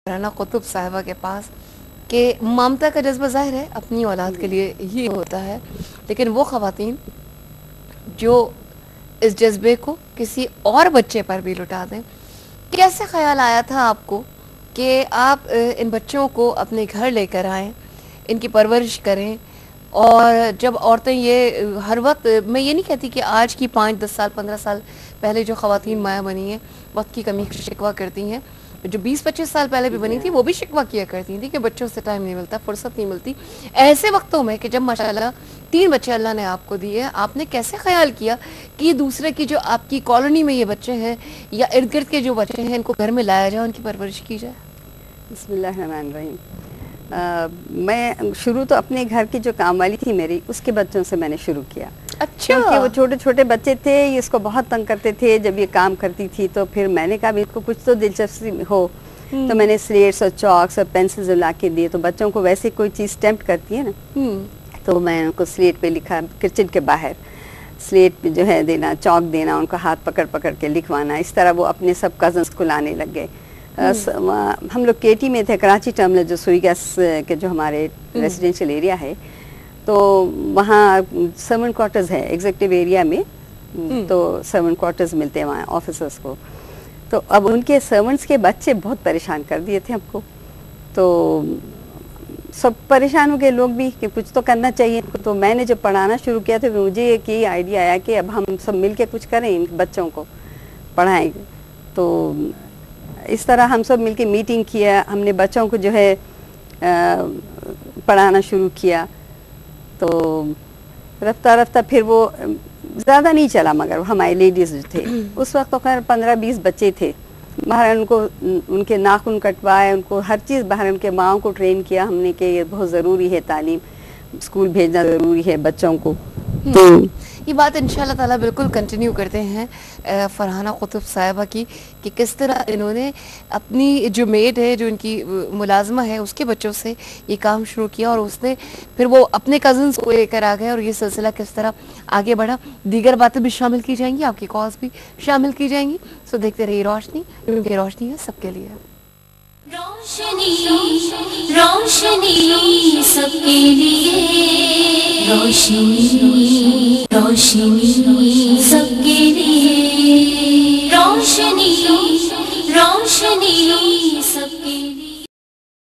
फरहाना कुतुब साहिबा के पास कि ममता का जज्बा ज़ाहिर है अपनी औलाद के लिए ही होता है, लेकिन वो ख़वातीन जो इस जज्बे को किसी और बच्चे पर भी लुटा दें, कैसे ख्याल आया था आपको कि आप इन बच्चों को अपने घर लेकर आएँ, इनकी परवरिश करें? और जब औरतें ये हर वक्त, मैं ये नहीं कहती कि आज की 5-10 साल 15 साल पहले जो ख़वातीन माया बनी हैं वक्त की कमी शिकवा करती हैं, जो 20-25 साल पहले भी बनी थी वो भी शिकवा किया करती थी कि बच्चों से टाइम नहीं मिलता, फुर्सत नहीं मिलती। ऐसे वक्तों में कि जब माशाल्लाह 3 बच्चे अल्लाह ने आपको दिए, आपने कैसे ख्याल किया कि दूसरे की जो आपकी कॉलोनी में ये बच्चे हैं या इर्द गिर्द के जो बच्चे हैं इनको घर में लाया जाए, उनकी परवरिश की जाए? बिस्मिल्लाहिर्रहमानिर्रहीम। मैं शुरू तो अपने घर की जो काम वाली थी मेरी, उसके बच्चों से मैंने शुरू किया। अच्छा। क्योंकि वो छोटे छोटे बच्चे थे, इसको बहुत तंग करते थे जब ये काम करती थी। तो फिर मैंने कहा इसको कुछ तो दिलचस्पी हो, तो मैंने स्लेट्स और चॉक्स और पेंसिल्स ला के दिए। तो बच्चों को वैसे कोई चीज़ टेम्प्ट करती है ना, तो मैं उनको स्लेट पे लिखा, किचन के बाहर स्लेट पे जो है देना, चॉक देना, उनको हाथ पकड़ पकड़ के लिखवाना। इस तरह वो अपने सब कज़न्स को लाने लग गए। हम लोग केटी में थे, कराची टर्मिनल जो सुई गैस के जो हमारे रेजिडेंशियल एरिया है, तो वहाँ सर्वेंट क्वार्टर्स है एग्जीक्यूटिव एरिया में। तो सर्वेंट क्वार्टर्स मिलते हैं वहाँ ऑफिसर्स को। तो अब उनके सर्वेंट्स के बच्चे बहुत परेशान कर दिए थे हमको। तो सब परेशान हो गए लोग भी कि कुछ तो करना चाहिए। तो मैंने जब पढ़ाना शुरू किया तो मुझे एक ये आइडिया आया कि अब हम सब मिल के कुछ करें, इन बच्चों को पढ़ाएंगे। तो इस तरह हम सब मिलके मीटिंग किया, हमने बच्चों को जो है पढ़ाना शुरू किया। तो रफ्ता रफ्ता फिर वो ज़्यादा नहीं चला, मगर हमारे लेडीज़ जो थे उस वक्त तो खैर 15-20 बच्चे थे। बाहर उनको उनके नाखून कटवाए, उनको हर चीज़ बाहर, उनके माँओं को ट्रेन किया हमने कि ये बहुत ज़रूरी है, तालीम स्कूल भेजना ज़रूरी है बच्चों को। तो ये बात इंशाल्लाह ताला बिल्कुल कंटिन्यू करते हैं फरहाना कुतुब साहिबा की कि किस तरह इन्होंने अपनी जो मेड है, जो इनकी मुलाजमा है, उसके बच्चों से ये काम शुरू किया और उसने फिर वो अपने कज़न्स को लेकर आ गए और ये सिलसिला किस तरह आगे बढ़ा। दीगर बातें भी शामिल की जाएंगी, आपकी कॉल्स भी शामिल की जाएंगी। सो देखते रहिए रोशनी, क्योंकि रोशनी है सबके लिए। रोशनी रोशनी सबके लिए, रोशनी रोशनी